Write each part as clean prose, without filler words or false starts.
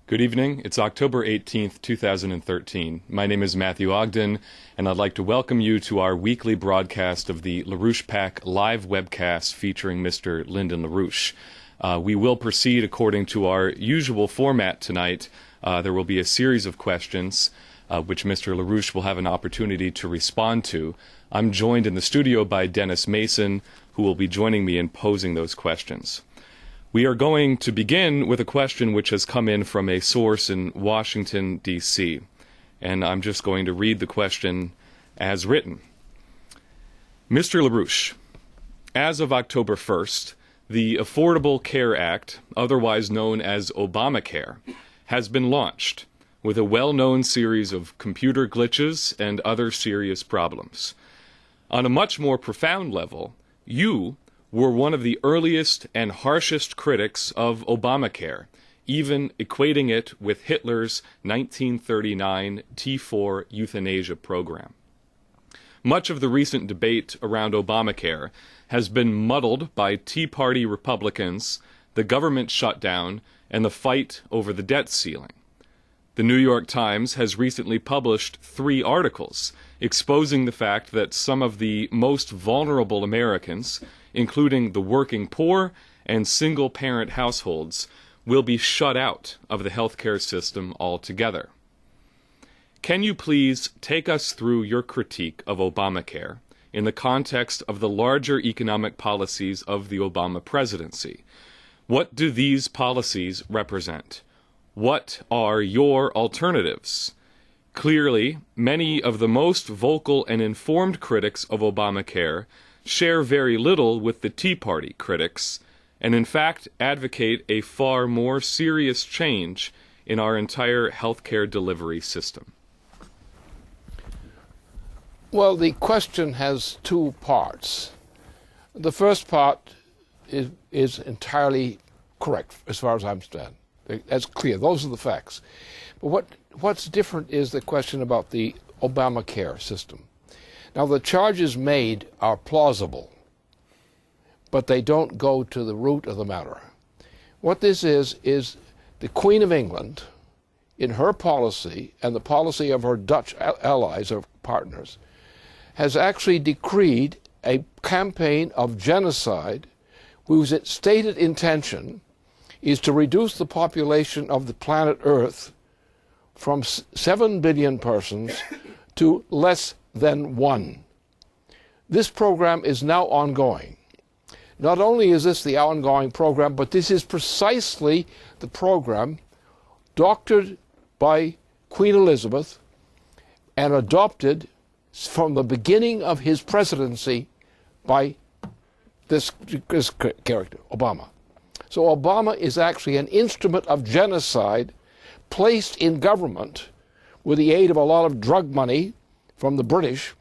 Good evening. It's October 18th, 2013. My name is Matthew Ogden, and I'd like to welcome you to our weekly broadcast of the LaRouche PAC live webcast featuring Mr. Lyndon LaRouche. We will proceed according to our usual format tonight. There will be a series of questions which Mr. LaRouche will have an opportunity to respond to. I'm joined in the studio by Dennis Mason, who will be joining me in posing those questions. We are going to begin with a question which has come in from a source in Washington, D.C., and I'm just going to read the question as written. Mr. LaRouche, as of October 1st, the Affordable Care Act, otherwise known as Obamacare, has been launched with a well-known series of computer glitches and other serious problems. On a much more profound level, you were one of the earliest and harshest critics of Obamacare, even equating it with Hitler's 1939 T4 euthanasia program. Much of the recent debate around Obamacare has been muddled by Tea Party Republicans, the government shutdown, and the fight over the debt ceiling. The New York Times has recently published 3 articles exposing the fact that some of the most vulnerable Americans, including the working poor and single-parent households, will be shut out of the healthcare system altogether. Can you please take us through your critique of Obamacare in the context of the larger economic policies of the Obama presidency? What do these policies represent? What are your alternatives? Clearly, many of the most vocal and informed critics of Obamacare share very little with the Tea Party critics, and in fact advocate a far more serious change in our entire healthcare delivery system. Well, the question has 2 parts. The first part is entirely correct as far as I understand. That's clear. Those are the facts. But what's different is the question about the Obamacare system. Now, the charges made are plausible, but they don't go to the root of the matter. What this is the Queen of England, in her policy and the policy of her Dutch allies or partners, has actually decreed a campaign of genocide whose stated intention is to reduce the population of the planet Earth from 7 billion persons to less than 1. This program is now ongoing. Not only is this the ongoing program, but this is precisely the program doctored by Queen Elizabeth and adopted from the beginning of his presidency by this character, Obama. So Obama is actually an instrument of genocide placed in government with the aid of a lot of drug money from the British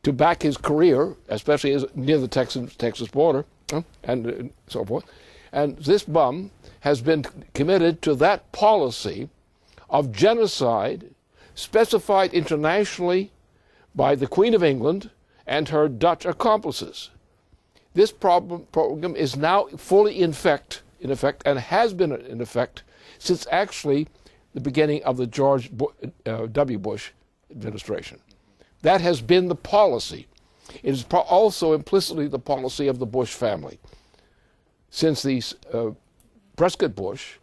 to back his career, especially near the Texas border, and so forth. And this bum has been committed to that policy of genocide specified internationally by the Queen of England and her Dutch accomplices. This program is now fully in effect, and has been in effect since actually the beginning of the George W. Bush administration. That has been the policy. It is also implicitly the policy of the Bush family. Since Prescott Bush,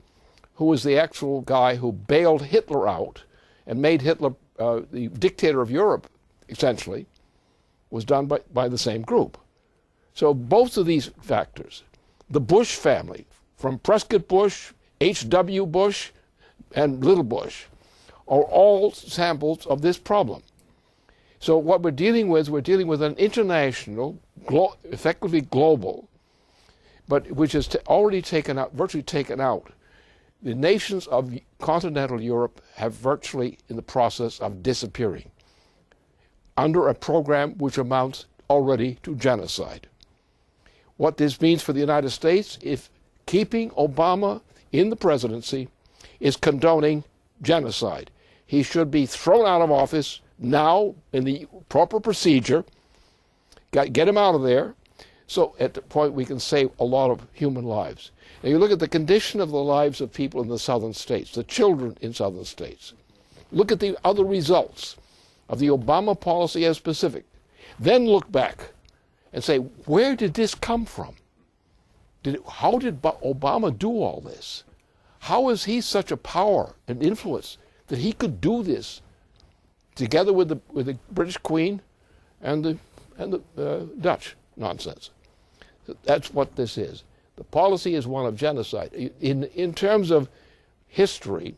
who was the actual guy who bailed Hitler out and made Hitler the dictator of Europe, essentially, was done by the same group. So both of these factors, the Bush family, from Prescott Bush, H.W. Bush, and Little Bush, are all samples of this problem. So what we're dealing with an international, effectively global, but which has already virtually taken out. The nations of continental Europe have virtually in the process of disappearing under a program which amounts already to genocide. What this means for the United States, if keeping Obama in the presidency is condoning genocide. He should be thrown out of office now in the proper procedure. Get him out of there So at the point we can save a lot of human lives. Now you look at the condition of the lives of people in the southern states, the children in southern states. Look at the other results of the Obama policy as specific. Then look back and say, where did this come from? How did Obama do all this? How is he such a power and influence that he could do this together with the British Queen and the Dutch nonsense? That's what this is. The policy is one of genocide. In terms of history,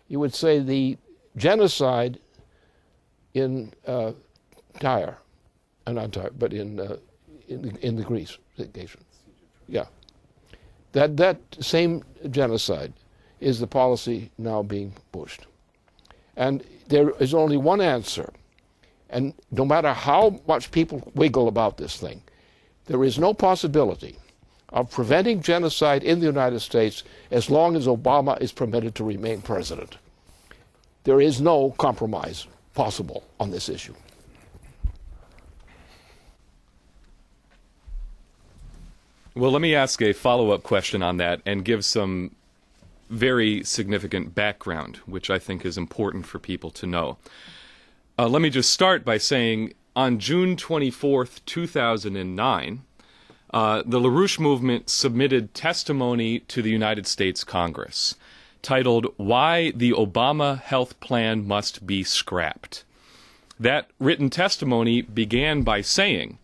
you would say the genocide in Tyre, not Tyre, but in the Greece occasion. Yeah, that same genocide is the policy now being pushed, and there is only one answer. And no matter how much people wiggle about this thing, there is no possibility of preventing genocide in the United States as long as Obama is permitted to remain president. There is no compromise possible on this issue. Well, let me ask a follow-up question on that and give some very significant background, which I think is important for people to know. Let me just start by saying on June 24th, 2009, the LaRouche movement submitted testimony to the United States Congress titled, "Why the Obama Health Plan Must Be Scrapped." That written testimony began by saying,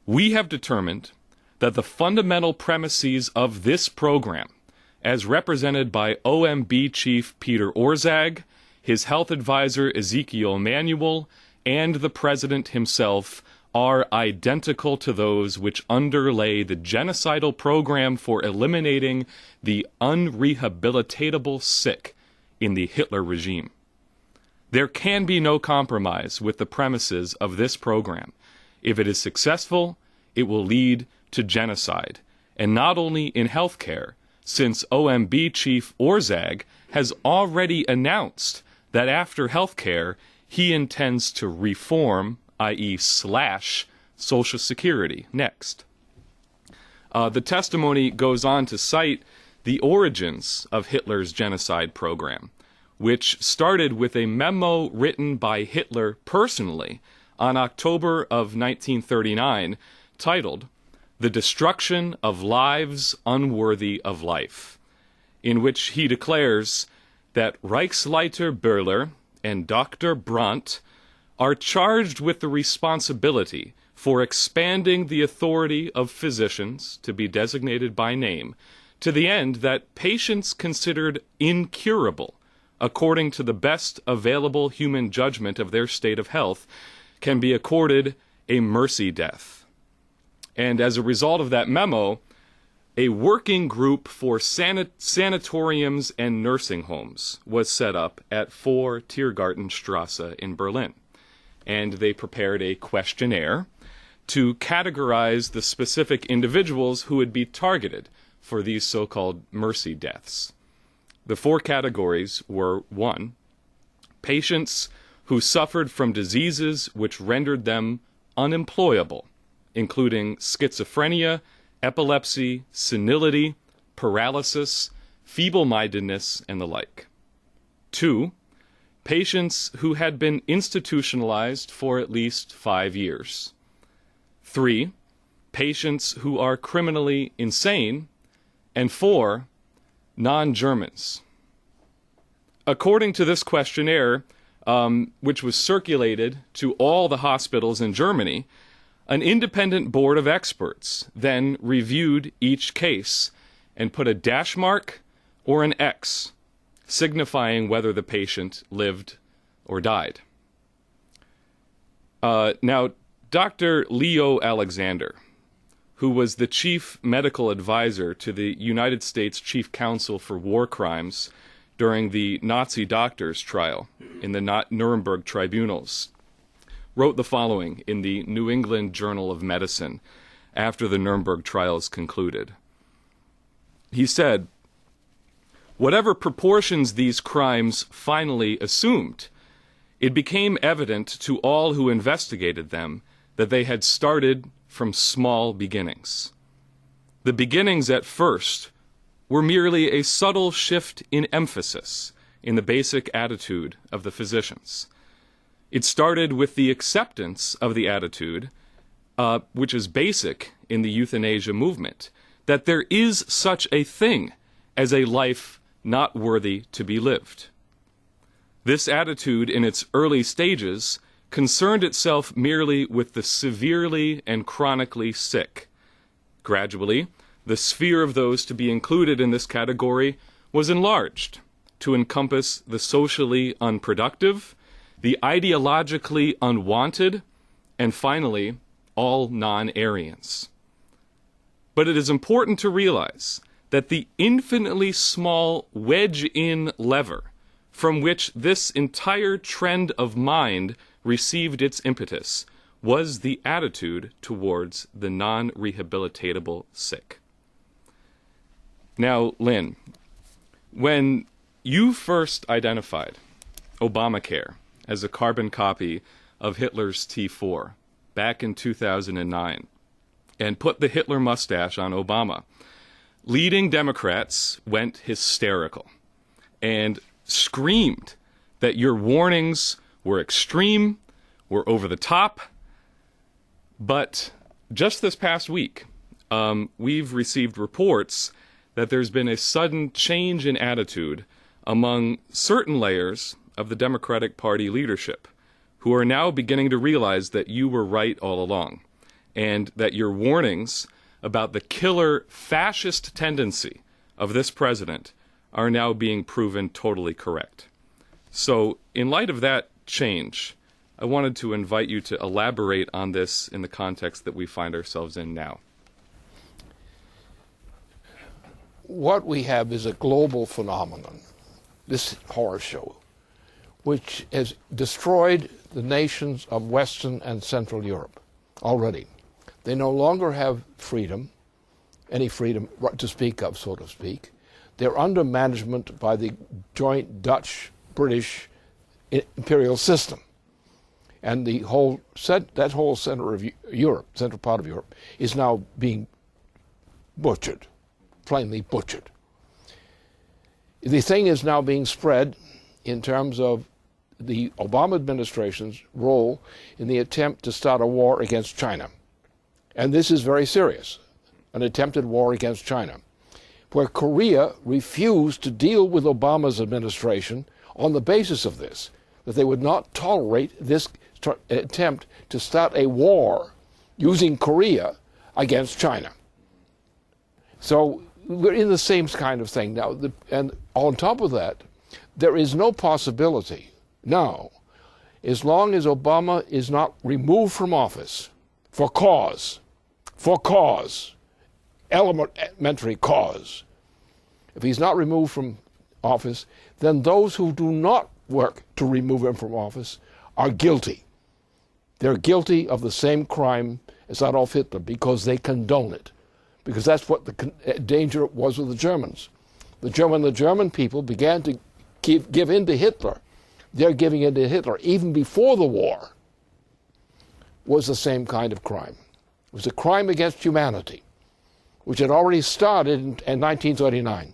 "We have determined that the fundamental premises of this program, as represented by OMB Chief Peter Orszag, his health advisor Ezekiel Emanuel, and the President himself, are identical to those which underlay the genocidal program for eliminating the unrehabilitatable sick in the Hitler regime. There can be no compromise with the premises of this program. If it is successful, it will lead to genocide, and not only in healthcare, since OMB Chief Orszag has already announced that after healthcare, he intends to reform, i.e. slash, Social Security next." The testimony goes on to cite the origins of Hitler's genocide program, which started with a memo written by Hitler personally on October of 1939 titled, "The Destruction of Lives Unworthy of Life," in which he declares that Reichsleiter Böhler and Dr. Brandt are charged with the responsibility for expanding the authority of physicians to be designated by name to the end that patients considered incurable, according to the best available human judgment of their state of health, can be accorded a mercy death. And as a result of that memo, a working group for sanatoriums and nursing homes was set up at 4 Tiergartenstrasse in Berlin. And they prepared a questionnaire to categorize the specific individuals who would be targeted for these so-called mercy deaths. The 4 categories were: 1, patients who suffered from diseases which rendered them unemployable, including schizophrenia, epilepsy, senility, paralysis, feeble-mindedness, and the like. 2, patients who had been institutionalized for at least 5 years. 3, patients who are criminally insane. And 4, non-Germans. According to this questionnaire, which was circulated to all the hospitals in Germany, an independent board of experts then reviewed each case and put a dash mark or an X, signifying whether the patient lived or died. Now, Dr. Leo Alexander, who was the chief medical advisor to the United States Chief Counsel for War Crimes during the Nazi doctors' trial in the Nuremberg tribunals, wrote the following in the New England Journal of Medicine after the Nuremberg trials concluded. He said, "Whatever proportions these crimes finally assumed, it became evident to all who investigated them that they had started from small beginnings. The beginnings at first were merely a subtle shift in emphasis in the basic attitude of the physicians. It started with the acceptance of the attitude, which is basic in the euthanasia movement, that there is such a thing as a life not worthy to be lived. This attitude in its early stages concerned itself merely with the severely and chronically sick. Gradually, the sphere of those to be included in this category was enlarged to encompass the socially unproductive, the ideologically unwanted, and finally, all non-Aryans. But it is important to realize that the infinitely small wedge-in lever from which this entire trend of mind received its impetus was the attitude towards the non-rehabilitatable sick. Now, Lynn, when you first identified Obamacare as a carbon copy of Hitler's T4 back in 2009 and put the Hitler mustache on Obama, leading Democrats went hysterical and screamed that your warnings were extreme, were over the top. But just this past week, we've received reports that there's been a sudden change in attitude among certain layers of the Democratic Party leadership, who are now beginning to realize that you were right all along, and that your warnings about the killer fascist tendency of this president are now being proven totally correct. So, in light of that change, I wanted to invite you to elaborate on this in the context that we find ourselves in now. What we have is a global phenomenon, this horror show, which has destroyed the nations of Western and Central Europe already. They no longer have freedom, any freedom to speak of, so to speak. They're under management by the joint Dutch-British imperial system. And that whole center of Europe, central part of Europe, is now being butchered, plainly butchered. The thing is now being spread in terms of the Obama administration's role in the attempt to start a war against China. And this is very serious, an attempted war against China, where Korea refused to deal with Obama's administration on the basis of this, that they would not tolerate this attempt to start a war using Korea against China. So we're in the same kind of thing now. And on top of that, there is no possibility now, as long as Obama is not removed from office for elementary cause. If he's not removed from office, then those who do not work to remove him from office are guilty. They're guilty of the same crime as Adolf Hitler because they condone it. Because that's what the danger was with the Germans. The German people began to give in to Hitler. They're giving in to Hitler even before the war was the same kind of crime. It was a crime against humanity, which had already started in 1939,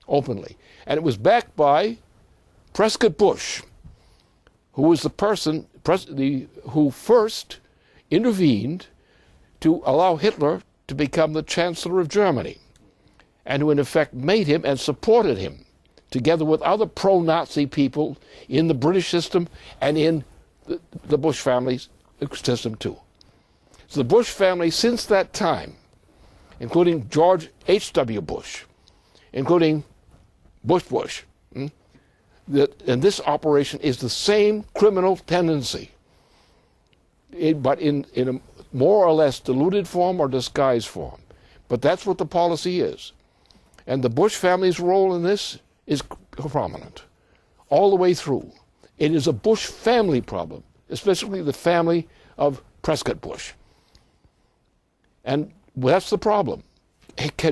openly. And it was backed by Prescott Bush, who was the person who first intervened to allow Hitler to become the Chancellor of Germany, and who in effect made him and supported him, together with other pro-Nazi people in the British system and in the Bush family's system too. So the Bush family, since that time, including George H.W. Bush, including Bush, and this operation is the same criminal tendency, but in a more or less diluted form or disguised form. But that's what the policy is. And the Bush family's role in this is prominent all the way through. It is a Bush family problem, especially the family of Prescott Bush. And that's the problem.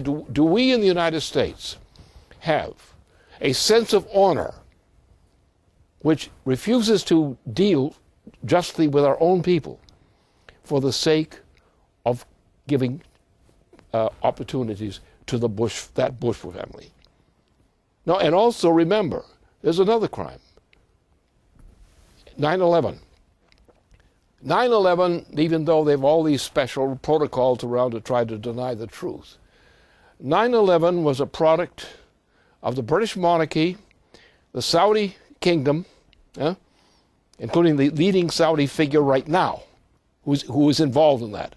Do we in the United States have a sense of honor which refuses to deal justly with our own people for the sake of giving opportunities to that Bush family. Now, and also remember, there's another crime. 9/11. 9/11, even though they have all these special protocols around to try to deny the truth, 9/11 was a product of the British monarchy, the Saudi kingdom, including the leading Saudi figure right now, who is involved in that.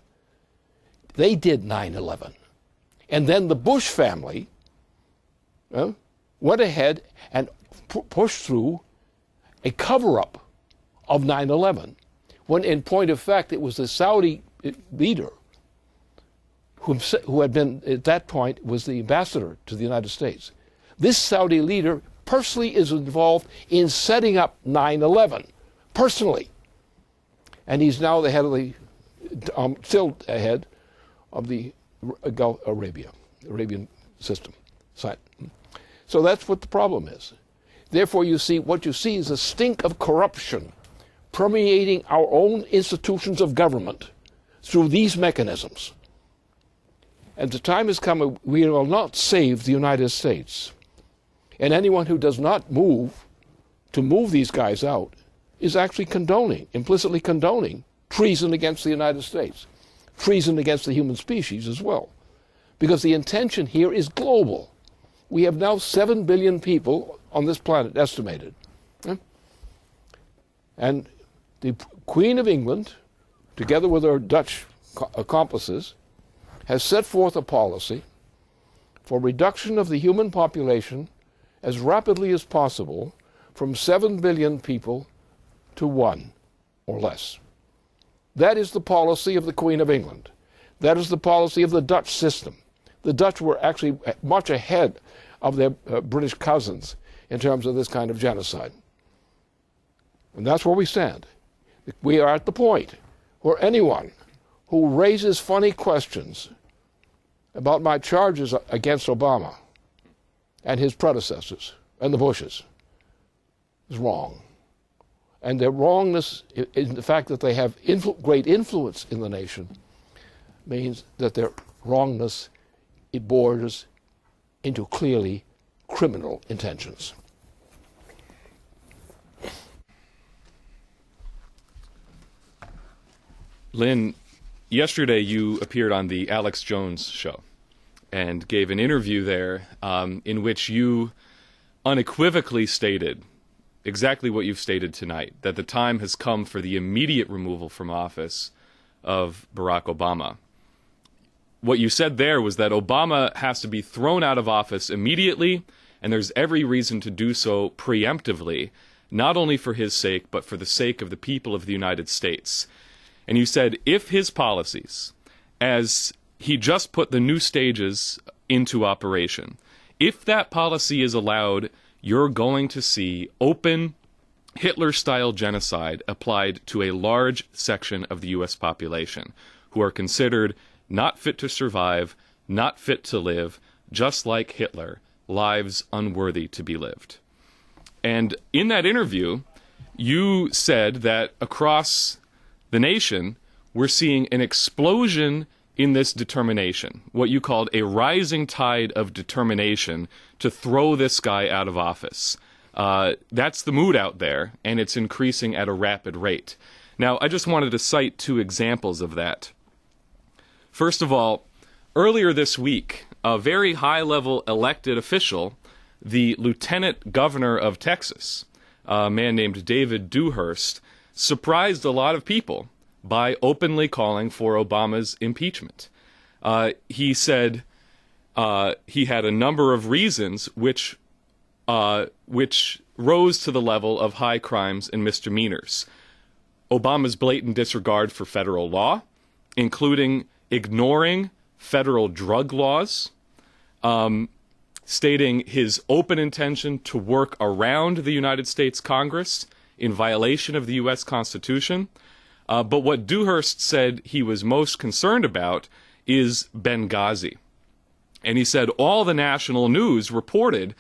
They did 9/11. And then the Bush family went ahead and pushed through a cover-up of 9/11, when in point of fact it was the Saudi leader who had been, at that point, was the ambassador to the United States. This Saudi leader personally is involved in setting up 9/11, personally. And he's now the head of the, still ahead of the Arabian system. So that's what the problem is. Therefore, what you see is a stink of corruption permeating our own institutions of government through these mechanisms. And the time has come, we will not save the United States. And anyone who does not move to move these guys out is actually implicitly condoning treason against the United States, treason against the human species as well. Because the intention here is global. We have now 7 billion people on this planet, estimated. And the Queen of England, together with her Dutch accomplices, has set forth a policy for reduction of the human population as rapidly as possible from 7 billion people to 1 or less. That is the policy of the Queen of England. That is the policy of the Dutch system. The Dutch were actually much ahead of their British cousins in terms of this kind of genocide. And that's where we stand. We are at the point where anyone who raises funny questions about my charges against Obama and his predecessors and the Bushes is wrong. And their wrongness in the fact that they have great influence in the nation means that their wrongness, it borders into clearly criminal intentions. Lynn, yesterday you appeared on the Alex Jones show and gave an interview there in which you unequivocally stated exactly what you've stated tonight, that the time has come for the immediate removal from office of Barack Obama. What you said there was that Obama has to be thrown out of office immediately, and there's every reason to do so preemptively, not only for his sake, but for the sake of the people of the United States. And you said if his policies, as he just put the new stages into operation, if that policy is allowed, you're going to see open Hitler-style genocide applied to a large section of the U.S. population who are considered not fit to survive, not fit to live, just like Hitler, lives unworthy to be lived. And in that interview, you said that across the nation, we're seeing an explosion in this determination, what you called a rising tide of determination to throw this guy out of office. That's the mood out there, and it's increasing at a rapid rate. Now, I just wanted to cite 2 examples of that. First of all, earlier this week, a very high-level elected official, the lieutenant governor of Texas, a man named David Dewhurst, surprised a lot of people by openly calling for Obama's impeachment. He said he had a number of reasons which rose to the level of high crimes and misdemeanors. Obama's blatant disregard for federal law, including ignoring federal drug laws, stating his open intention to work around the United States Congress in violation of the U.S. Constitution. But what Dewhurst said he was most concerned about is Benghazi. And he said all the national news reported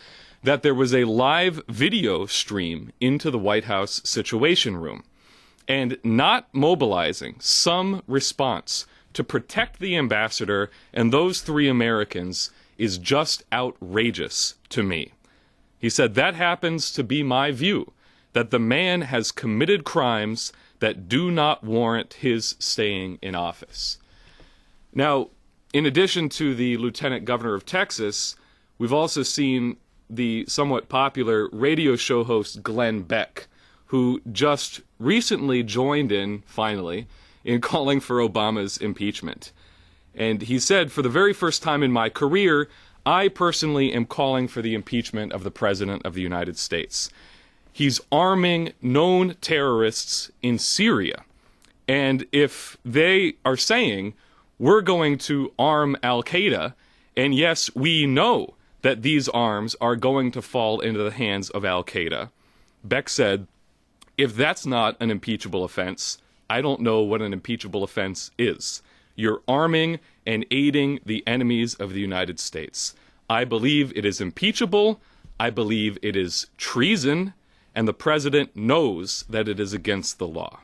that there was a live video stream into the White House Situation Room, and not mobilizing some response to protect the ambassador and those 3 Americans is just outrageous to me. He said, that happens to be my view, that the man has committed crimes that do not warrant his staying in office. Now, in addition to the Lieutenant Governor of Texas, we've also seen the somewhat popular radio show host Glenn Beck, who just recently joined in, finally, in calling for Obama's impeachment. And he said, for the very first time in my career, I personally am calling for the impeachment of the President of the United States. He's arming known terrorists in Syria. And if they are saying, we're going to arm Al-Qaeda, and yes, we know that these arms are going to fall into the hands of Al-Qaeda, Beck said, if that's not an impeachable offense, I don't know what an impeachable offense is. You're arming and aiding the enemies of the United States. I believe it is impeachable. I believe it is treason. And the president knows that it is against the law.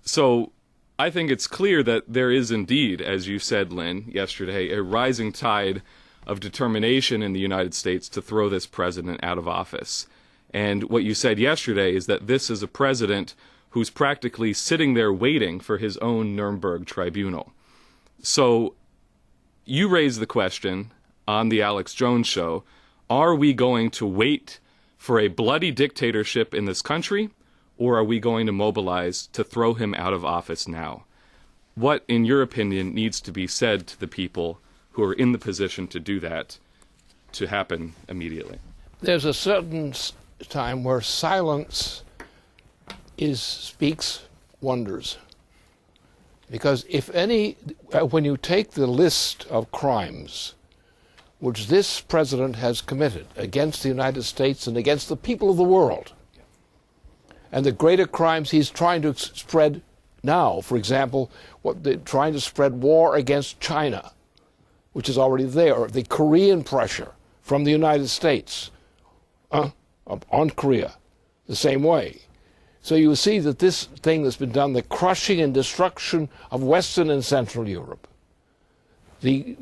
So I think it's clear that there is indeed, as you said, Lynn, yesterday, a rising tide of determination in the United States to throw this president out of office. And what you said yesterday is that this is a president who's practically sitting there waiting for his own Nuremberg tribunal. So you raised the question on the Alex Jones show, are we going to wait for a bloody dictatorship in this country, or are we going to mobilize to throw him out of office now? What, in your opinion, needs to be said to the people who are in the position to do that to happen immediately? There's a certain time where silence speaks wonders. Because when you take the list of crimes which this president has committed against the United States and against the people of the world, and the greater crimes he's trying to spread now, for example, they're trying to spread war against China, which is already there, the Korean pressure from the United States on Korea, the same way. So you see that this thing that's been done, the crushing and destruction of Western and Central Europe, the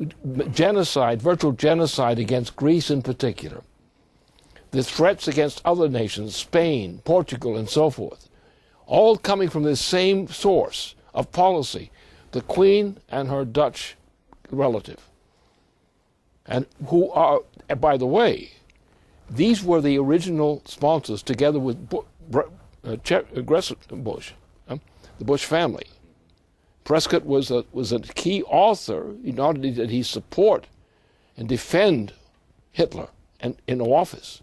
genocide, virtual genocide against Greece in particular, the threats against other nations, Spain, Portugal, and so forth, all coming from this same source of policy, the Queen and her Dutch relative. And who are, by the way, these were the original sponsors, together with Bush, the Bush family. Prescott was a key author. Not only did he support and defend Hitler and in office,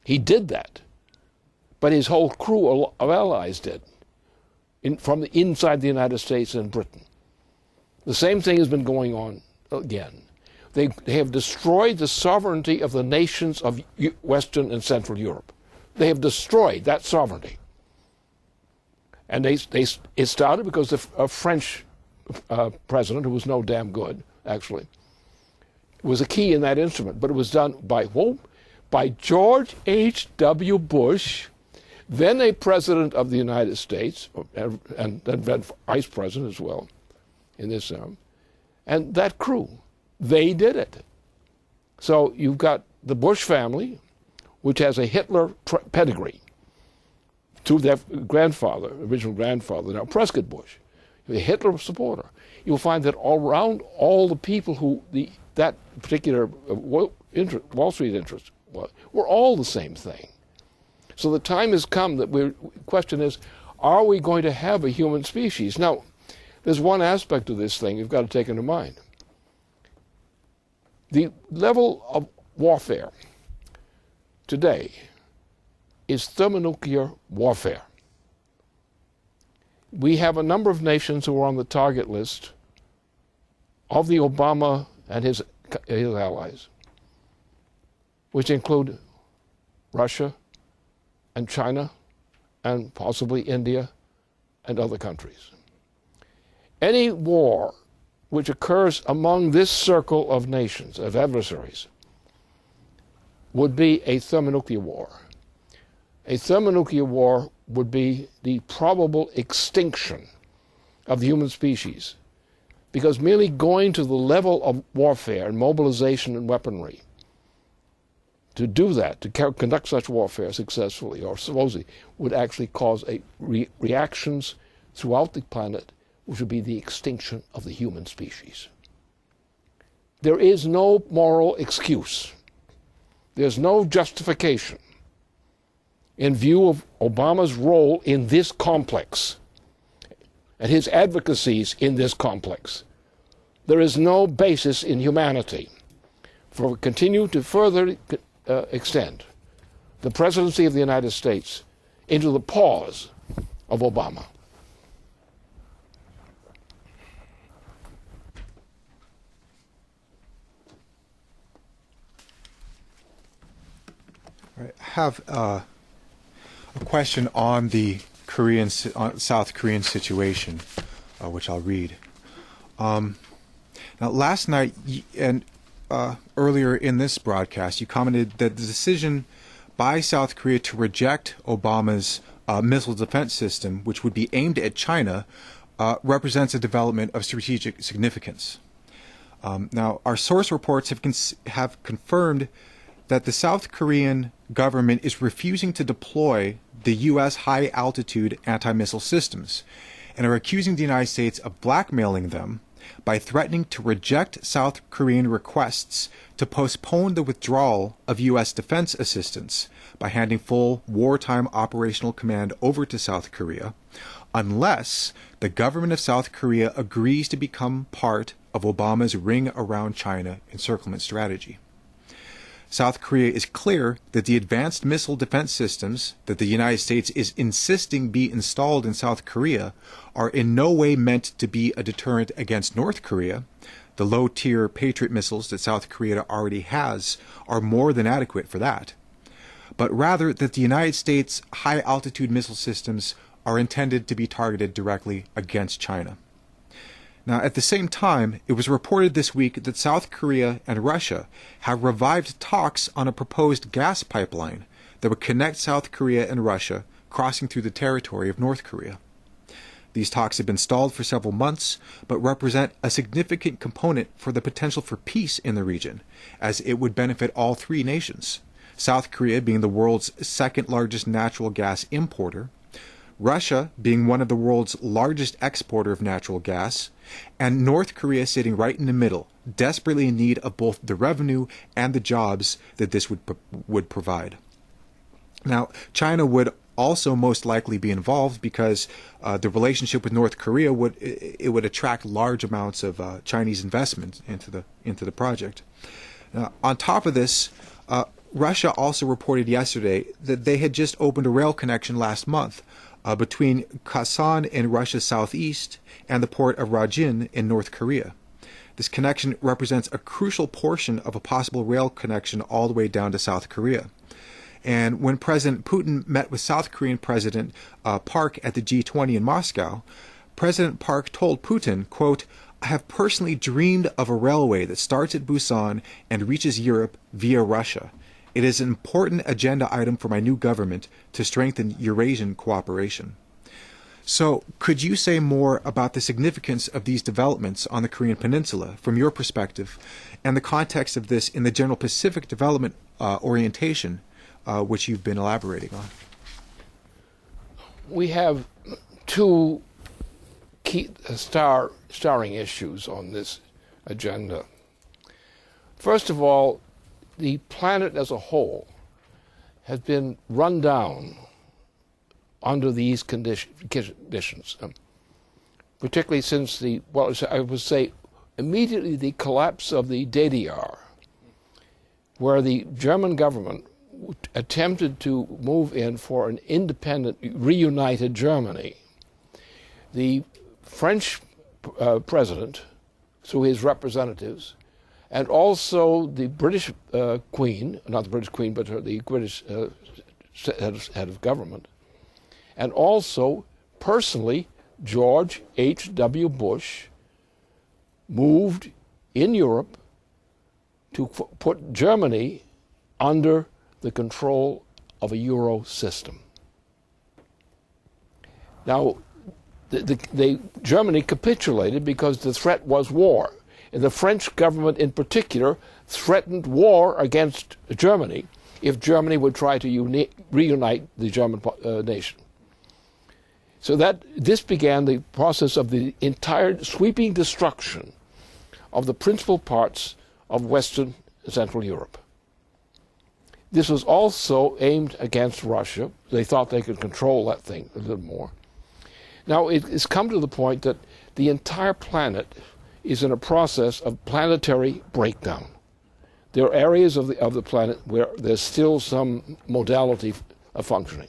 he did that, but his whole crew of allies did, from inside the United States and Britain. The same thing has been going on again. They have destroyed the sovereignty of the nations of Western and Central Europe. They have destroyed that sovereignty. And it started because a French president, who was no damn good, actually, was a key in that instrument. But it was done by whom? By George H.W. Bush, then a president of the United States, and then vice president as well, in this term, and that crew. They did it. So you've got the Bush family, which has a Hitler pedigree, to their grandfather, original grandfather, now Prescott Bush, a Hitler supporter. You'll find that all around all the people who that particular Wall Street interest were all the same thing. So the time has come that the question is, are we going to have a human species? Now, there's one aspect of this thing you've got to take into mind. The level of warfare today is thermonuclear warfare. We have a number of nations who are on the target list of the Obama and his allies, which include Russia and China and possibly India and other countries. Any war which occurs among this circle of nations, of adversaries, would be a thermonuclear war. A thermonuclear war would be the probable extinction of the human species because merely going to the level of warfare and mobilization and weaponry to do that, to conduct such warfare successfully, or supposedly, would actually cause reactions throughout the planet, which would be the extinction of the human species. There is no moral excuse. There's no justification in view of Obama's role in this complex and his advocacies in this complex. There is no basis in humanity for continue to further extend the presidency of the United States into the paws of Obama. I have a question on the South Korean situation, which I'll read. Now, last night and earlier in this broadcast, you commented that the decision by South Korea to reject Obama's missile defense system, which would be aimed at China, represents a development of strategic significance. Now, our source reports have confirmed that the South Korean government is refusing to deploy the U.S. high-altitude anti-missile systems and are accusing the United States of blackmailing them by threatening to reject South Korean requests to postpone the withdrawal of U.S. defense assistance by handing full wartime operational command over to South Korea unless the government of South Korea agrees to become part of Obama's Ring Around China encirclement strategy. South Korea is clear that the advanced missile defense systems that the United States is insisting be installed in South Korea are in no way meant to be a deterrent against North Korea. The low-tier Patriot missiles that South Korea already has are more than adequate for that. But rather that the United States high-altitude missile systems are intended to be targeted directly against China. Now, at the same time, it was reported this week that South Korea and Russia have revived talks on a proposed gas pipeline that would connect South Korea and Russia, crossing through the territory of North Korea. These talks have been stalled for several months, but represent a significant component for the potential for peace in the region, as it would benefit all three nations, South Korea being the world's second largest natural gas importer, Russia being one of the world's largest exporter of natural gas, and North Korea sitting right in the middle, desperately in need of both the revenue and the jobs that this would provide. Now, China would also most likely be involved because the relationship with North Korea would attract large amounts of Chinese investment into the project. On top of this, Russia also reported yesterday that they had just opened a rail connection last month between Kasan in Russia's southeast and the port of Rajin in North Korea. This connection represents a crucial portion of a possible rail connection all the way down to South Korea. And when President Putin met with South Korean President Park at the G20 in Moscow, President Park told Putin, quote, "I have personally dreamed of a railway that starts at Busan and reaches Europe via Russia. It is an important agenda item for my new government to strengthen Eurasian cooperation." So, could you say more about the significance of these developments on the Korean Peninsula from your perspective and the context of this in the general Pacific development orientation which you've been elaborating on? We have two key starring issues on this agenda. First of all, the planet as a whole has been run down under these conditions, particularly since I would say immediately the collapse of the DDR, where the German government attempted to move in for an independent, reunited Germany. The French president, through his representatives, and also the British Queen, not the British Queen, but the British head of government, and also, personally, George H.W. Bush moved in Europe to put Germany under the control of a Euro system. Now, Germany capitulated because the threat was war. And the French government in particular threatened war against Germany if Germany would try to reunite the German nation. So this began the process of the entire sweeping destruction of the principal parts of Western and Central Europe. This was also aimed against Russia. They thought they could control that thing a little more. Now it's come to the point that the entire planet is in a process of planetary breakdown. There are areas of the planet where there's still some modality of functioning.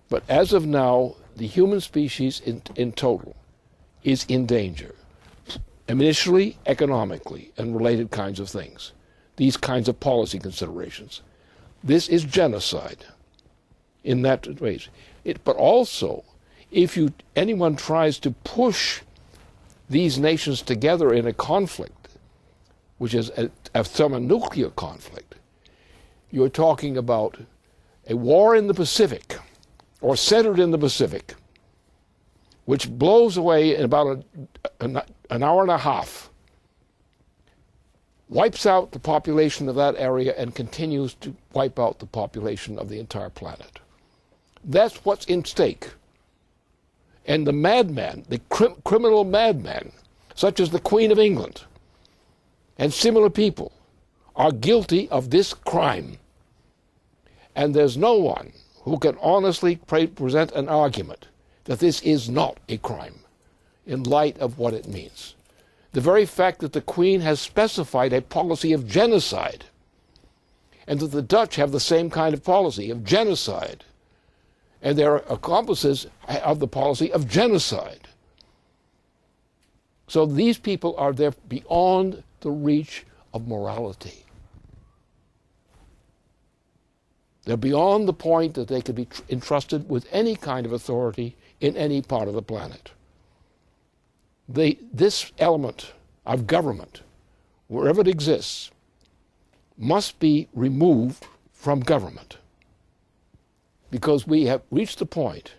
But as of now, the human species in total is in danger. Initially, economically, and related kinds of things. These kinds of policy considerations. This is genocide in that way. But also, if anyone tries to push these nations together in a conflict, which is a thermonuclear conflict, you're talking about a war in the Pacific, or centered in the Pacific, which blows away in about an hour and a half, wipes out the population of that area and continues to wipe out the population of the entire planet. That's what's in stake. And the madman, the criminal madman, such as the Queen of England and similar people, are guilty of this crime. And there's no one who can honestly present an argument that this is not a crime in light of what it means. The very fact that the Queen has specified a policy of genocide, and that the Dutch have the same kind of policy of genocide, and they're accomplices of the policy of genocide. So these people are there beyond the reach of morality. They're beyond the point that they could be entrusted with any kind of authority in any part of the planet. This element of government, wherever it exists, must be removed from government, because we have reached the point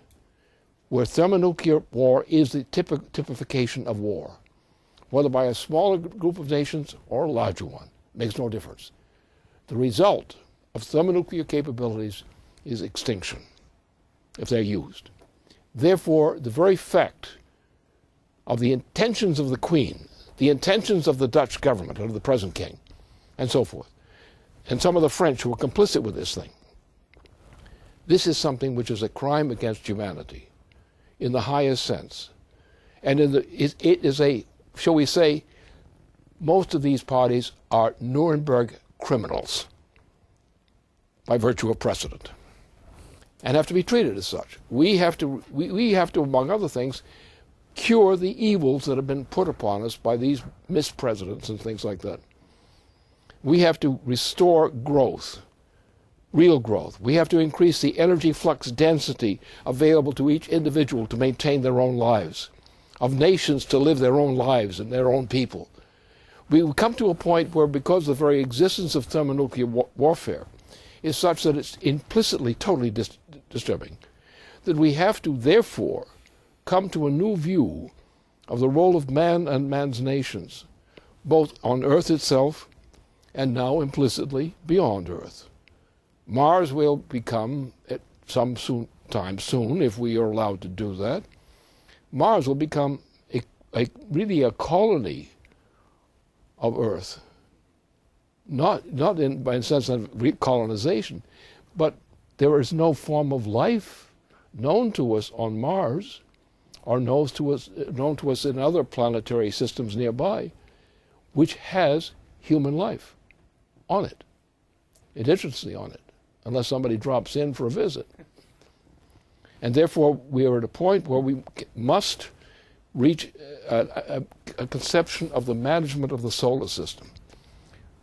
where thermonuclear war is the typification of war, whether by a smaller group of nations or a larger one. Makes no difference. The result of thermonuclear capabilities is extinction, if they're used. Therefore, the very fact of the intentions of the Queen, the intentions of the Dutch government, of the present king, and so forth, and some of the French who are complicit with this thing, this is something which is a crime against humanity in the highest sense. And it is a, shall we say, most of these parties are Nuremberg criminals by virtue of precedent, and have to be treated as such. We have to, among other things, cure the evils that have been put upon us by these mispresidents and things like that. We have to restore growth, real growth. We have to increase the energy flux density available to each individual to maintain their own lives, of nations to live their own lives and their own people. We will come to a point where, because the very existence of thermonuclear warfare is such that it's implicitly totally disturbing, that we have to therefore come to a new view of the role of man and man's nations, both on Earth itself and now implicitly beyond Earth. Mars will become, at some time soon, if we are allowed to do that, Mars will become really a colony of Earth. Not by a sense of recolonization, but there is no form of life known to us on Mars, or known to us in other planetary systems nearby, which has human life on it, indigenously on it, unless somebody drops in for a visit. And therefore, we are at a point where we must reach a conception of the management of the solar system,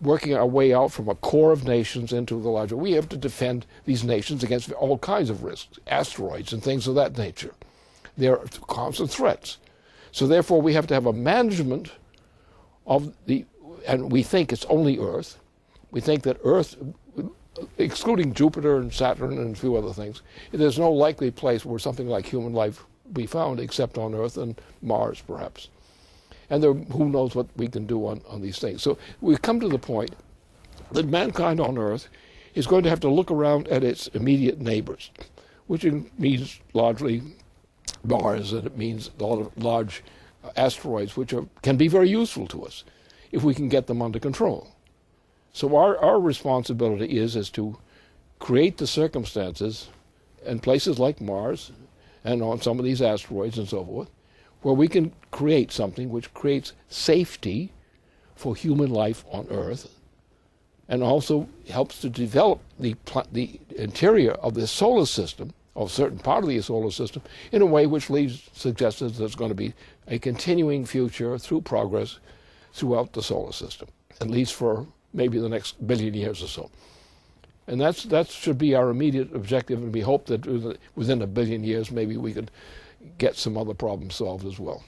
working our way out from a core of nations into the larger. We have to defend these nations against all kinds of risks, asteroids and things of that nature. They're constant threats. So therefore, we have to have a management of and we think it's only Earth. We think that Earth, excluding Jupiter and Saturn and a few other things, there's no likely place where something like human life be found except on Earth and Mars, perhaps. And there, who knows what we can do on these things. So we've come to the point that mankind on Earth is going to have to look around at its immediate neighbors, which means largely Mars, and it means a lot of large asteroids, which can be very useful to us if we can get them under control. So our responsibility is to create the circumstances in places like Mars and on some of these asteroids and so forth, where we can create something which creates safety for human life on Earth and also helps to develop the interior of the solar system, or a certain part of the solar system, in a way which suggests that there's going to be a continuing future through progress throughout the solar system, at least for maybe the next billion years or so. And that should be our immediate objective, and we hope that within a billion years maybe we could get some other problems solved as well.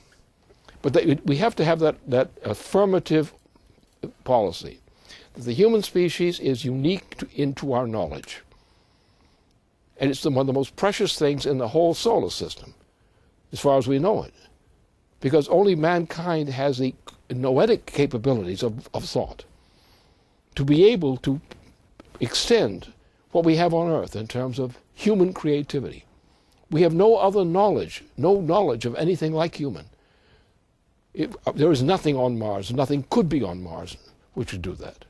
But we have to have that affirmative policy. The human species is unique into our knowledge. And it's one of the most precious things in the whole solar system, as far as we know it. Because only mankind has the noetic capabilities of thought to be able to extend what we have on Earth in terms of human creativity. We have no other knowledge, no knowledge of anything like human. There is nothing on Mars, nothing could be on Mars which would do that.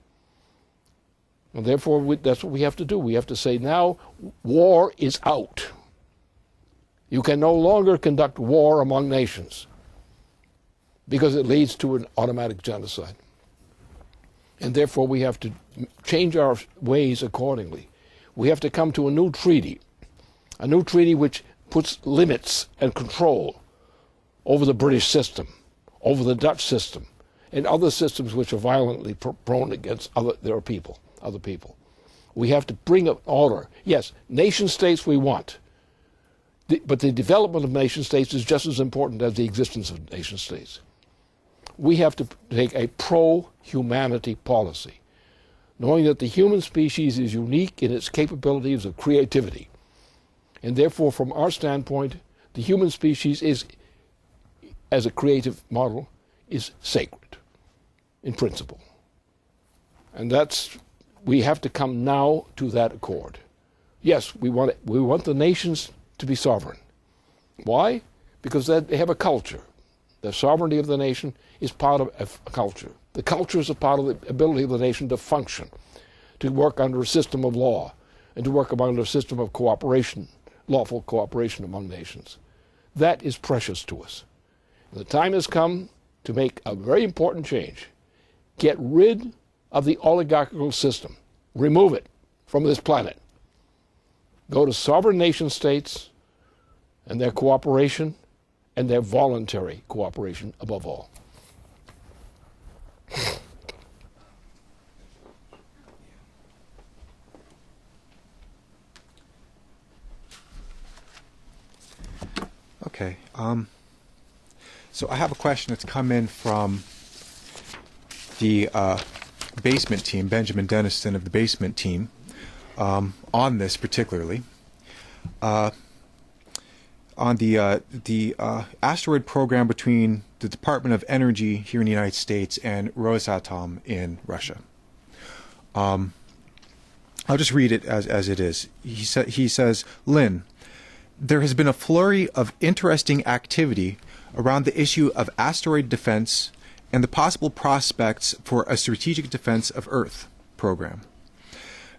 And therefore, that's what we have to do. We have to say now, war is out. You can no longer conduct war among nations because it leads to an automatic genocide. And therefore, we have to change our ways accordingly. We have to come to a new treaty which puts limits and control over the British system, over the Dutch system, and other systems which are violently prone against other people. We have to bring an order. Yes, nation states we want, but the development of nation states is just as important as the existence of nation states. We have to take a pro-humanity policy, knowing that the human species is unique in its capabilities of creativity. And therefore, from our standpoint, the human species is, as a creative model, is sacred in principle. And we have to come now to that accord. Yes, we want the nations to be sovereign. Why? Because they have a culture. The sovereignty of the nation is part of a culture. The culture is a part of the ability of the nation to function, to work under a system of law, and to work under a system of cooperation, lawful cooperation among nations. That is precious to us. The time has come to make a very important change. Get rid of the oligarchical system. Remove it from this planet. Go to sovereign nation states and their cooperation and their voluntary cooperation above all. Okay. So I have a question that's come in from the basement team, Benjamin Denniston of the basement team, on this particularly. On the asteroid program between the Department of Energy here in the United States and Rosatom in Russia. I'll just read it as it is. He says, Lynn, there has been a flurry of interesting activity around the issue of asteroid defense and the possible prospects for a strategic defense of Earth program.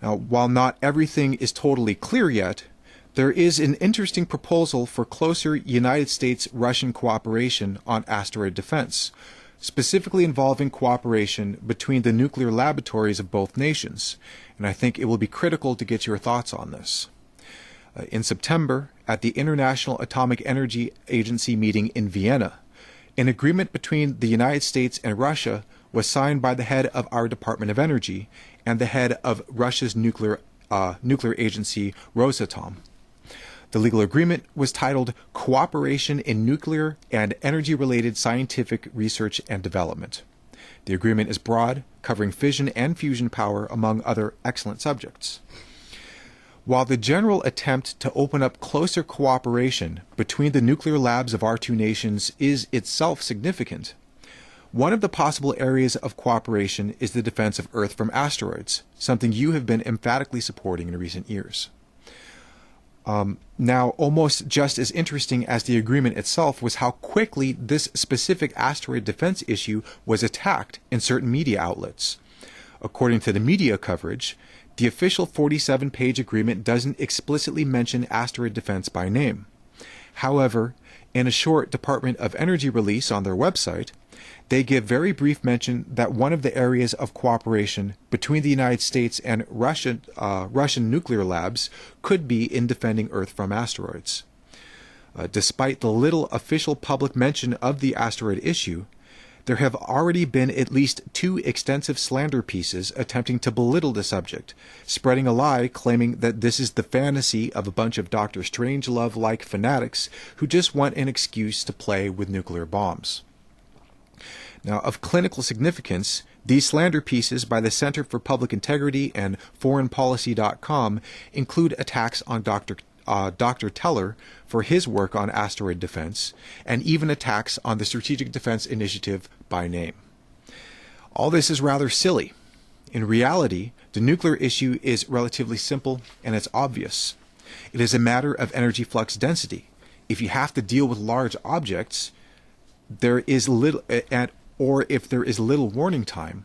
Now, while not everything is totally clear yet, there is an interesting proposal for closer United States-Russian cooperation on asteroid defense, specifically involving cooperation between the nuclear laboratories of both nations, and I think it will be critical to get your thoughts on this. In September, at the International Atomic Energy Agency meeting in Vienna, an agreement between the United States and Russia was signed by the head of our Department of Energy and the head of Russia's nuclear agency, Rosatom. The legal agreement was titled Cooperation in Nuclear and Energy-Related Scientific Research and Development. The agreement is broad, covering fission and fusion power, among other excellent subjects. While the general attempt to open up closer cooperation between the nuclear labs of our two nations is itself significant, one of the possible areas of cooperation is the defense of Earth from asteroids, something you have been emphatically supporting in recent years. Now, almost just as interesting as the agreement itself was how quickly this specific asteroid defense issue was attacked in certain media outlets. According to the media coverage, the official 47-page agreement doesn't explicitly mention asteroid defense by name. However, in a short Department of Energy release on their website, they give very brief mention that one of the areas of cooperation between the United States and Russian nuclear labs could be in defending Earth from asteroids. Despite the little official public mention of the asteroid issue, there have already been at least 2 extensive slander pieces attempting to belittle the subject, spreading a lie claiming that this is the fantasy of a bunch of Dr. Strangelove-like fanatics who just want an excuse to play with nuclear bombs. Now, of clinical significance, these slander pieces by the Center for Public Integrity and ForeignPolicy.com include attacks on Dr. Teller for his work on asteroid defense, and even attacks on the Strategic Defense Initiative by name. All this is rather silly. In reality, the nuclear issue is relatively simple and it's obvious. It is a matter of energy flux density. If you have to deal with large objects, or if there is little warning time,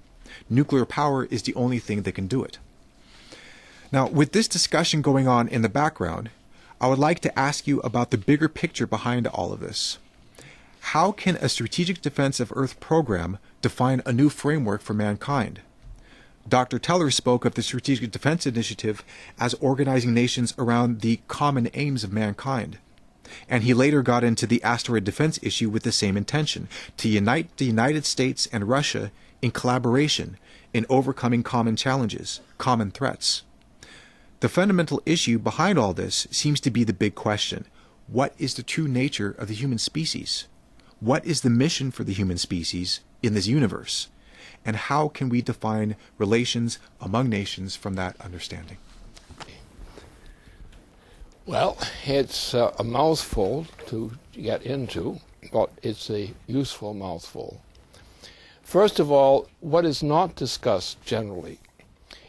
nuclear power is the only thing that can do it. Now, with this discussion going on in the background, I would like to ask you about the bigger picture behind all of this. How can a Strategic Defense of Earth program define a new framework for mankind? Dr. Teller spoke of the Strategic Defense Initiative as organizing nations around the common aims of mankind. And he later got into the asteroid defense issue with the same intention, to unite the United States and Russia in collaboration in overcoming common challenges, common threats. The fundamental issue behind all this seems to be the big question. What is the true nature of the human species? What is the mission for the human species in this universe? And how can we define relations among nations from that understanding? Well, it's a mouthful to get into, but it's a useful mouthful. First of all, what is not discussed generally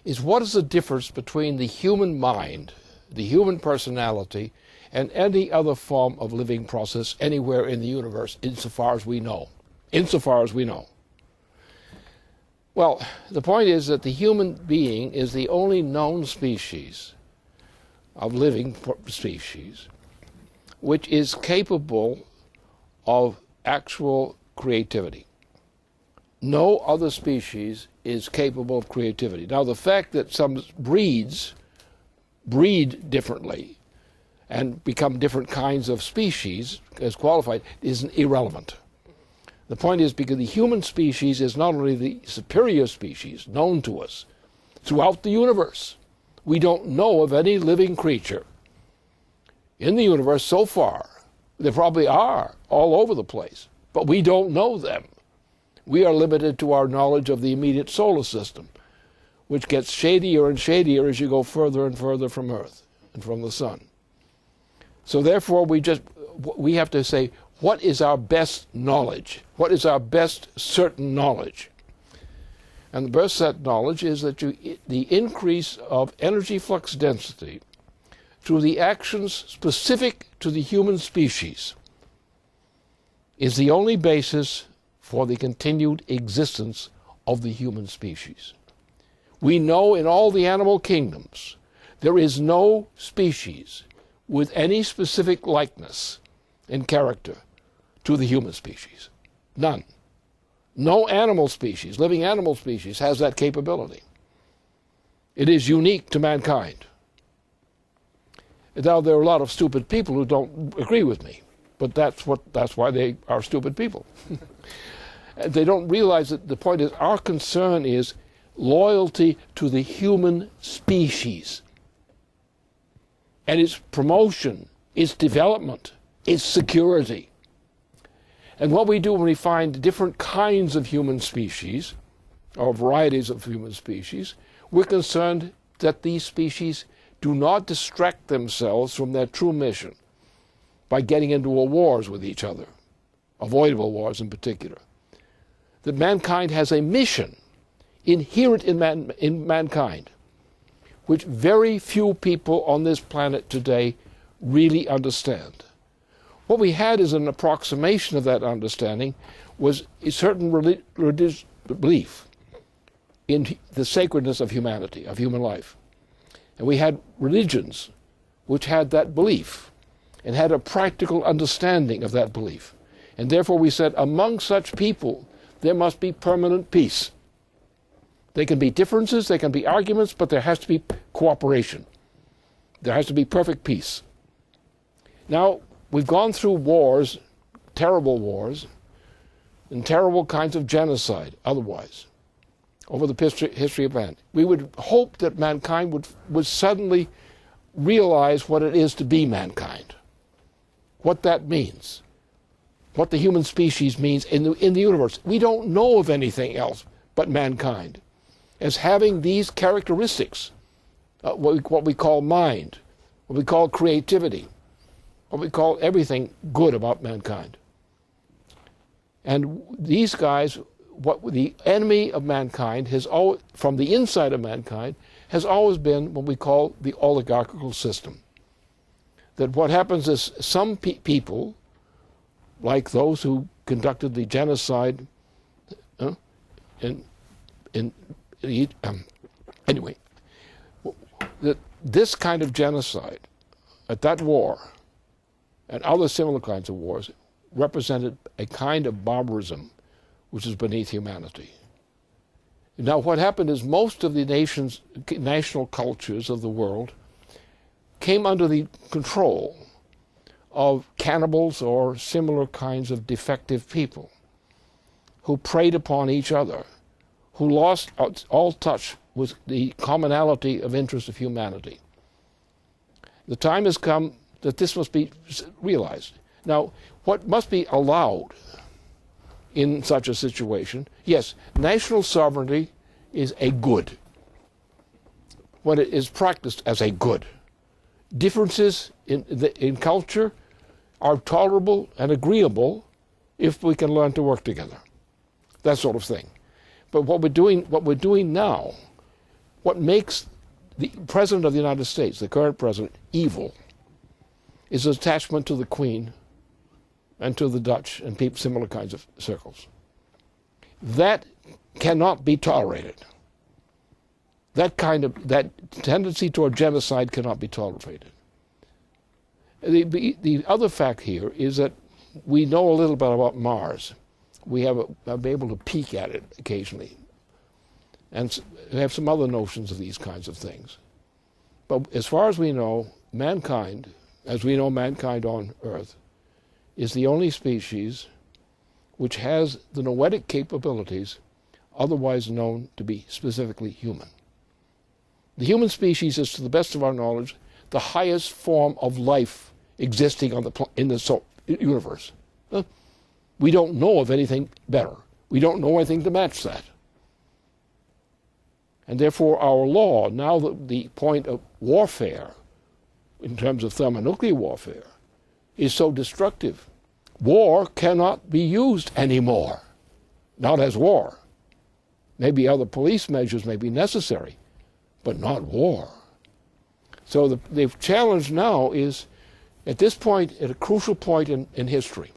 is what is the difference between the human mind, the human personality, and any other form of living process anywhere in the universe, insofar as we know. Insofar as we know. Well, the point is that the human being is the only known species of living species which is capable of actual creativity. No other species is capable of creativity. Now, the fact that some breeds breed differently and become different kinds of species as qualified is irrelevant. The point is, because the human species is not only the superior species known to us throughout the universe. We don't know of any living creature in the universe so far. There probably are all over the place, but we don't know them. We are limited to our knowledge of the immediate solar system, which gets shadier and shadier as you go further and further from Earth and from the sun. So therefore we have to say, what is our best knowledge? What is our best certain knowledge? And the best set knowledge is that the increase of energy flux density through the actions specific to the human species is the only basis for the continued existence of the human species. We know in all the animal kingdoms there is no species with any specific likeness and character to the human species. None. No animal species, living animal species, has that capability. It is unique to mankind. Now, there are a lot of stupid people who don't agree with me, but that's why they are stupid people. They don't realize that the point is, our concern is loyalty to the human species and its promotion, its development, its security. And what we do when we find different kinds of human species, or varieties of human species, we're concerned that these species do not distract themselves from their true mission by getting into wars with each other, avoidable wars in particular. That mankind has a mission inherent in mankind, which very few people on this planet today really understand. What we had as an approximation of that understanding was a certain religious belief in the sacredness of humanity, of human life. And we had religions which had that belief and had a practical understanding of that belief. And therefore we said, among such people, there must be permanent peace. There can be differences, there can be arguments, but there has to be cooperation. There has to be perfect peace. Now, we've gone through wars, terrible wars, and terrible kinds of genocide otherwise, over the history of man. We would hope that mankind would suddenly realize what it is to be mankind, what that means, what the human species means in the universe. We don't know of anything else but mankind as having these characteristics, what we call mind, what we call creativity, what we call everything good about mankind. And these guys, what the enemy of mankind has always, from the inside of mankind, has always been what we call the oligarchical system. That what happens is some people, like those who conducted the genocide anyway, that this kind of genocide at that war and other similar kinds of wars represented a kind of barbarism which is beneath humanity. Now what happened is most of the national cultures of the world came under the control of cannibals or similar kinds of defective people who preyed upon each other, who lost all touch with the commonality of interest of humanity. The time has come that this must be realized. Now, what must be allowed in such a situation? Yes, national sovereignty is a good when it is practiced as a good. Differences in culture are tolerable and agreeable if we can learn to work together. That sort of thing. But what we're doing now, what makes the President of the United States, the current president, evil, is his attachment to the Queen and to the Dutch and similar kinds of circles. That cannot be tolerated. That tendency toward genocide cannot be tolerated. The other fact here is that we know a little bit about Mars. We have been able to peek at it occasionally, and we have some other notions of these kinds of things. But as far as we know, mankind, as we know mankind on Earth, is the only species which has the noetic capabilities otherwise known to be specifically human. The human species is, to the best of our knowledge, the highest form of life existing in the universe. We don't know of anything better. We don't know anything to match that. And therefore our law, now the point of warfare, in terms of thermonuclear warfare, is so destructive. War cannot be used anymore. Not as war. Maybe other police measures may be necessary, but not war. So the challenge now is, at this point, at a crucial point in history,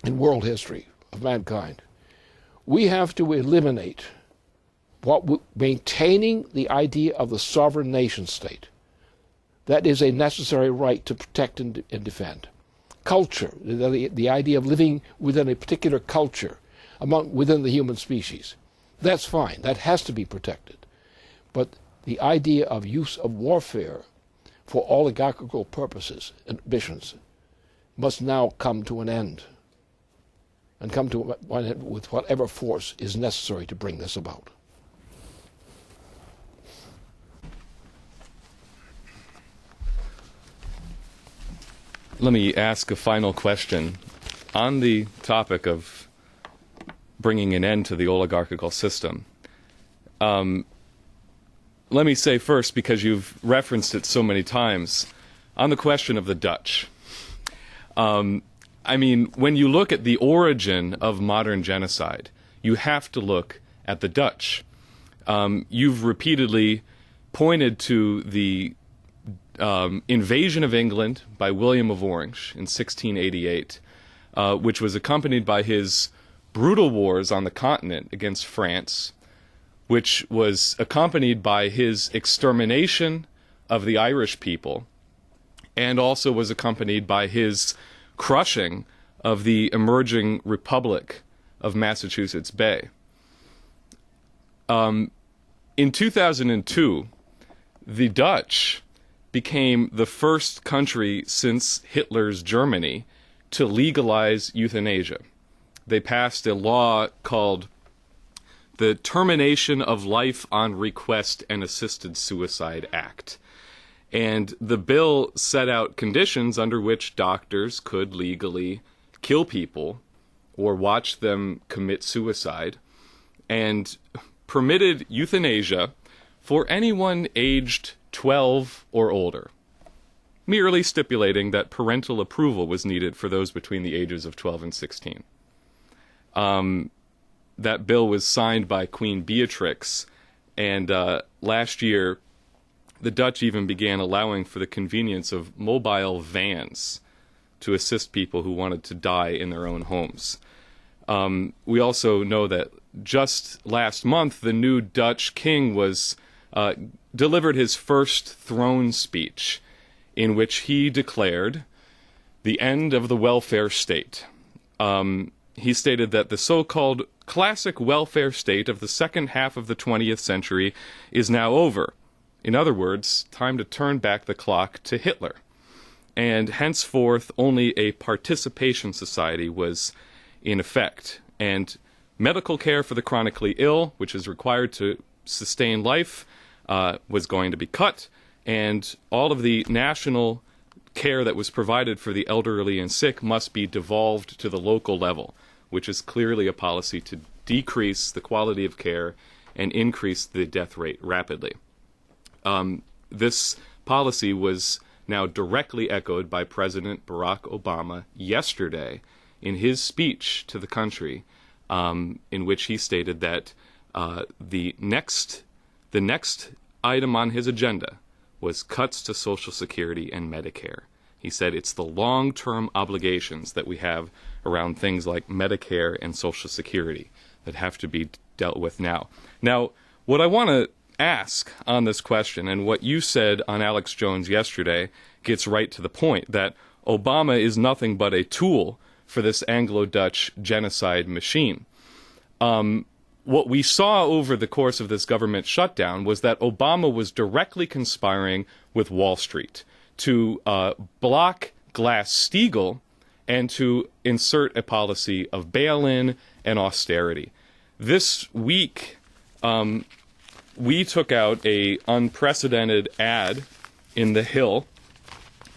in world history of mankind, we have to eliminate maintaining the idea of the sovereign nation state. That is a necessary right to protect and defend. Culture, the idea of living within a particular culture within the human species. That's fine. That has to be protected. But the idea of use of warfare for oligarchical purposes and ambitions must now come to an end, and come to an end with whatever force is necessary to bring this about. Let me ask a final question on the topic of bringing an end to the oligarchical system. let me say first, because you've referenced it so many times, on the question of the Dutch. I mean, when you look at the origin of modern genocide, you have to look at the Dutch. You've repeatedly pointed to the invasion of England by William of Orange in 1688, which was accompanied by his brutal wars on the continent against France, which was accompanied by his extermination of the Irish people, and also was accompanied by his crushing of the emerging Republic of Massachusetts Bay. In 2002, the Dutch became the first country since Hitler's Germany to legalize euthanasia. They passed a law called the Termination of Life on Request and Assisted Suicide Act. And the bill set out conditions under which doctors could legally kill people or watch them commit suicide, and permitted euthanasia for anyone aged 12 or older, merely stipulating that parental approval was needed for those between the ages of 12 and 16. That bill was signed by Queen Beatrix, and last year the Dutch even began allowing for the convenience of mobile vans to assist people who wanted to die in their own homes. We also know that just last month, the new Dutch king was delivered his first throne speech, in which he declared the end of the welfare state. He stated that the so-called classic welfare state of the second half of the 20th century is now over. In other words, time to turn back the clock to Hitler. And henceforth, only a participation society was in effect. And medical care for the chronically ill, which is required to sustain life, was going to be cut. And all of the national care that was provided for the elderly and sick must be devolved to the local level, which is clearly a policy to decrease the quality of care and increase the death rate rapidly. This policy was now directly echoed by President Barack Obama yesterday in his speech to the country, in which he stated that the next item on his agenda was cuts to Social Security and Medicare. He said it's the long-term obligations that we have around things like Medicare and Social Security that have to be dealt with now. Now, what I want to ask on this question, and what you said on Alex Jones yesterday, gets right to the point, that Obama is nothing but a tool for this Anglo-Dutch genocide machine. What we saw over the course of this government shutdown was that Obama was directly conspiring with Wall Street to block Glass-Steagall and to insert a policy of bail-in and austerity. This week, we took out an unprecedented ad in The Hill,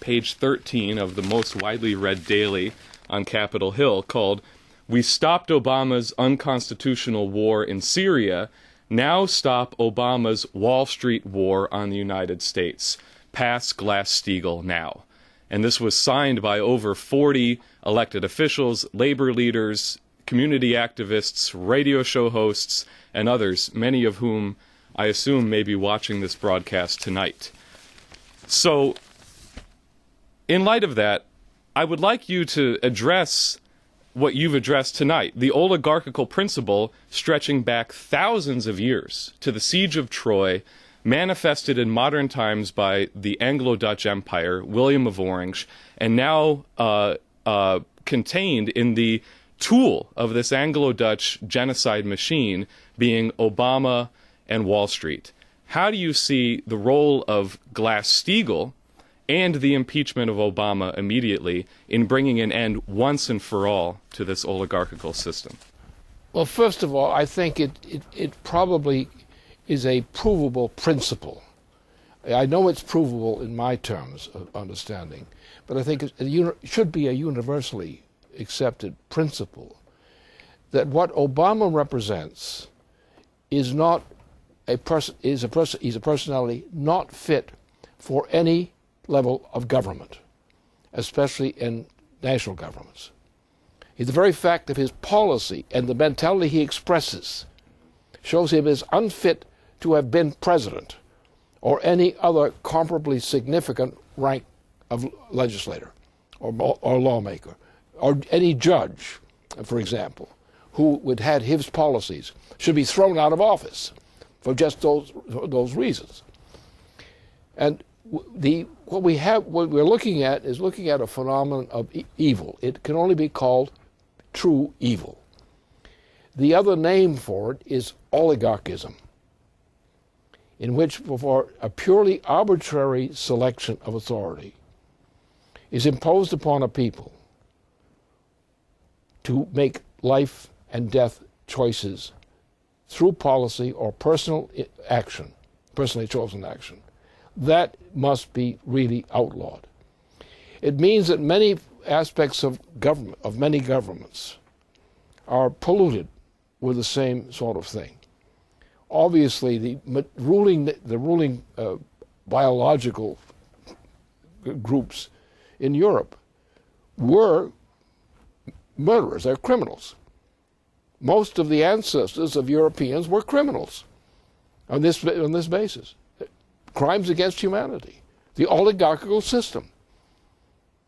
page 13 of the most widely read daily on Capitol Hill, called "We Stopped Obama's Unconstitutional War in Syria. Now stop Obama's Wall Street war on the United States. Pass Glass-Steagall now." And this was signed by over 40 elected officials, labor leaders, community activists, radio show hosts, and others, many of whom I assume may be watching this broadcast tonight. So, in light of that, I would like you to address what you've addressed tonight, the oligarchical principle stretching back thousands of years to the siege of Troy, manifested in modern times by the Anglo-Dutch Empire, William of Orange, and now contained in the tool of this Anglo-Dutch genocide machine being Obama and Wall Street. How do you see the role of Glass-Steagall and the impeachment of Obama immediately in bringing an end once and for all to this oligarchical system? Well, first of all, I think it probably is a provable principle. I know it's provable in my terms of understanding, but I think it should be a universally accepted principle that what Obama represents is not he's a personality not fit for any level of government, especially in national governments. The very fact of his policy and the mentality he expresses shows him as unfit to have been president or any other comparably significant rank of legislator or lawmaker, or any judge, for example, who would have his policies should be thrown out of office for just those reasons. And what we're looking at is a phenomenon of evil. It can only be called true evil. The other name for it is oligarchism, in which for a purely arbitrary selection of authority is imposed upon a people to make life and death choices through policy or personal action, personally chosen action. That must be really outlawed. It means that many aspects of government, of many governments, are polluted with the same sort of thing. Obviously, the ruling biological groups in Europe were murderers. They're criminals. Most of the ancestors of Europeans were criminals on this basis. Crimes against humanity, the oligarchical system,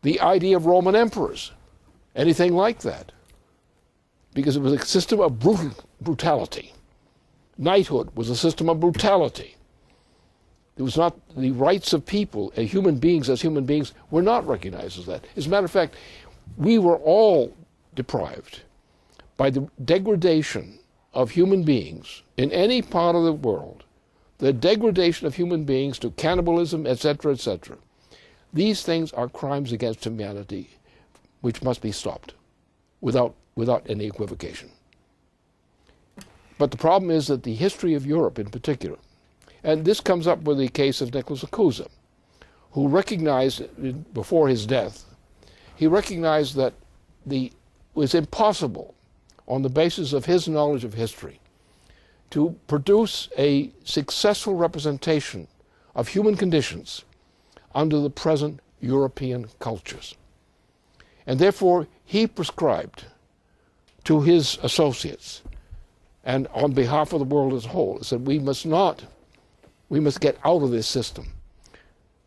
the idea of Roman emperors, anything like that, because it was a system of brutality. Knighthood was a system of brutality. It was not the rights of people, human beings as human beings, were not recognized as that. As a matter of fact, we were all deprived by the degradation of human beings in any part of the world, the degradation of human beings to cannibalism, etc., etc. These things are crimes against humanity which must be stopped without any equivocation. But the problem is that the history of Europe in particular, and this comes up with the case of Nicholas Cusa, who recognized before his death, he recognized that it was impossible on the basis of his knowledge of history to produce a successful representation of human conditions under the present European cultures. And therefore, he prescribed to his associates, and on behalf of the world as a whole, said we must get out of this system.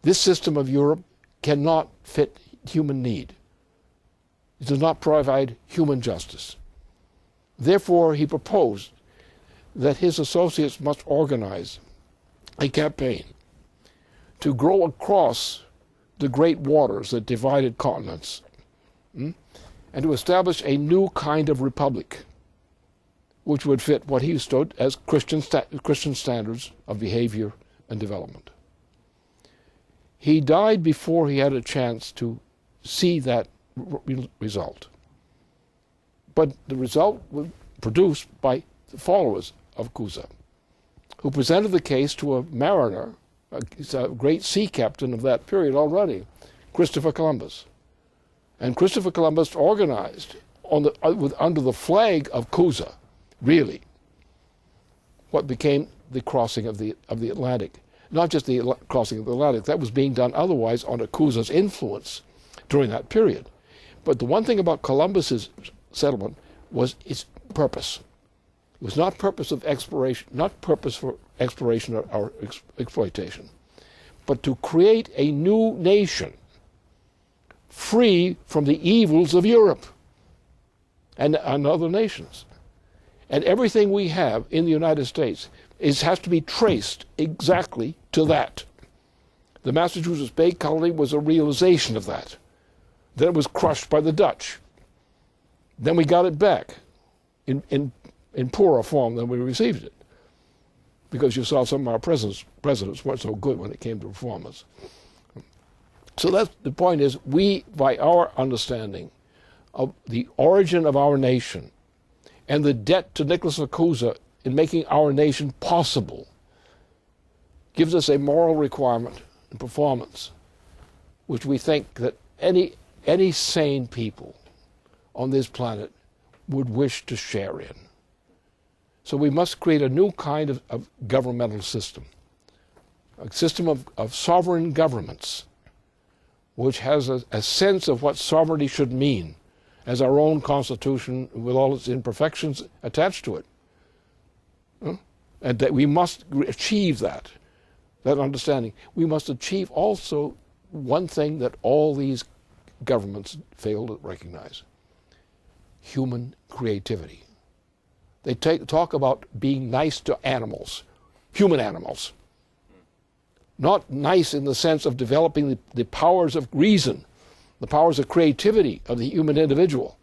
This system of Europe cannot fit human need. It does not provide human justice. Therefore, he proposed that his associates must organize a campaign to grow across the great waters that divided continents, and to establish a new kind of republic which would fit what he stood as Christian standards of behavior and development. He died before he had a chance to see that result. But the result was produced by the followers of Cusa, who presented the case to a mariner, a great sea captain of that period already, Christopher Columbus. And Christopher Columbus organized under the flag of Cusa, really, what became the crossing of the Atlantic. Not just the crossing of the Atlantic, that was being done otherwise under Cusa's influence during that period. But the one thing about Columbus's settlement was its purpose. It was not purpose of exploration, not purpose for exploration or exploitation, but to create a new nation free from the evils of Europe and other nations. And everything we have in the United States has to be traced exactly to that. The Massachusetts Bay Colony was a realization of that. Then it was crushed by the Dutch. Then we got it back in poorer form than we received it, because you saw some of our presidents weren't so good when it came to reformers. So that's the point is, we, by our understanding of the origin of our nation and the debt to Nicholas Cusa in making our nation possible, gives us a moral requirement and performance which we think that any sane people on this planet would wish to share in. So we must create a new kind of governmental system, a system of sovereign governments, which has a sense of what sovereignty should mean, as our own Constitution with all its imperfections attached to it. And that we must achieve that understanding. We must achieve also one thing that all these governments fail to recognize: human creativity. They talk about being nice to animals, human animals. Not nice in the sense of developing the powers of reason, the powers of creativity of the human individual,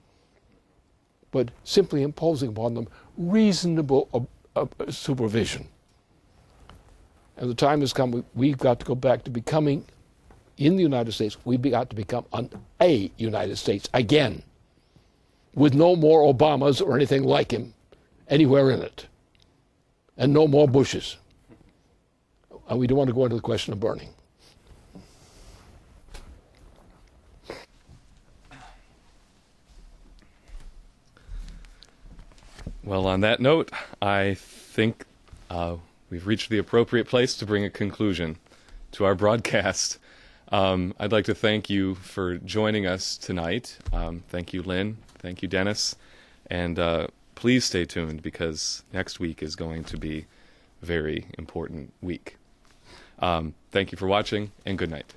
but simply imposing upon them reasonable supervision. And the time has come, we've got to go back to becoming, in the United States, we've got to become a United States again, with no more Obamas or anything like him anywhere in it, and no more Bushes. And we don't want to go into the question of burning. Well, on that note, I think we've reached the appropriate place to bring a conclusion to our broadcast. I'd like to thank you for joining us tonight. Thank you, Lynn. Thank you, Dennis. And please stay tuned, because next week is going to be a very important week. Thank you for watching, and good night.